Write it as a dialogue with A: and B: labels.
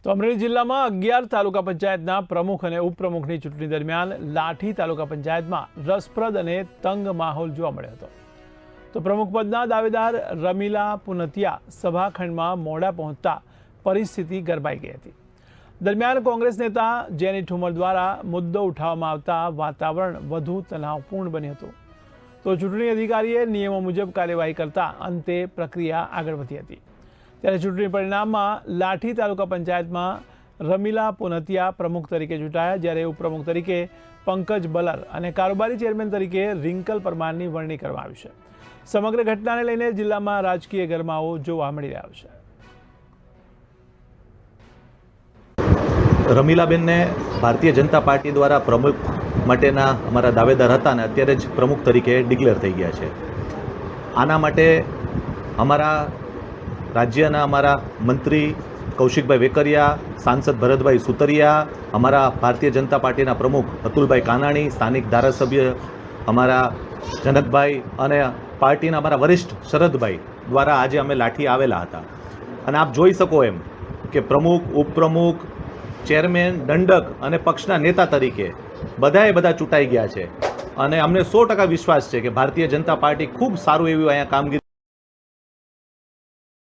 A: તો અમરેલી જિલ્લામાં 11 તાલુકા પંચાયતના પ્રમુખ અને ઉપપ્રમુખની ચૂંટણી દરમિયાન લાઠી તાલુકા પંચાયતમાં રસપ્રદ અને તંગ માહોલ જોવા મળ્યો હતો. તો પ્રમુખ પદના દાવેદાર રમીલા પુનતિયા સભાખંડમાં મોડા પહોંચતા પરિસ્થિતિ ગરમાઈ ગઈ હતી. દરમિયાન કોંગ્રેસ નેતા જેની ઠુમર દ્વારા મુદ્દો ઉઠાવવામાં આવતા વાતાવરણ વધુ તણાવપૂર્ણ બન્યું હતું. તો ચૂંટણી અધિકારીએ નિયમો મુજબ કાર્યવાહી કરતા અંતે પ્રક્રિયા આગળ વધી હતી. ત્યારે ચૂંટણી પરિણામમાં લાઠી તાલુકા પંચાયતમાં રમીલા પુનતિયા પ્રમુખ તરીકે ચૂંટાયા, જ્યારે ઉપપ્રમુખ તરીકે પંકજ બલર અને કારોબારી ચેરમેન તરીકે રિંકલ પરમારની વરણી કરવામાં આવી છે. સમગ્ર ઘટનાને લઈને જિલ્લામાં રાજકીય ગરમાવો જોવા મળી રહ્યો છે.
B: રમીલાબેનને ભારતીય જનતા પાર્ટી દ્વારા પ્રમુખ માટેના અમારા દાવેદાર હતા અને અત્યારે જ પ્રમુખ તરીકે ડિક્લેર થઈ ગયા છે. આના માટે અમારા રાજ્યના અમારા મંત્રી કૌશિકભાઈ વેકરિયા, સાંસદ ભરતભાઈ સુતરિયા, અમારા ભારતીય જનતા પાર્ટીના પ્રમુખ અતુલભાઈ કાનાણી, સ્થાનિક ધારાસભ્ય અમારા જનકભાઈ અને પાર્ટીના અમારા વરિષ્ઠ શરદભાઈ દ્વારા આજે અમે લાઠી આવેલા હતા. અને આપ જોઈ શકો એમ કે પ્રમુખ, ઉપપ્રમુખ, ચેરમેન, દંડક અને પક્ષના નેતા તરીકે બધા ચૂંટાઈ ગયા છે. અને અમને 100% વિશ્વાસ છે કે ભારતીય જનતા પાર્ટી ખૂબ સારું એવું અહીંયા કામગીરી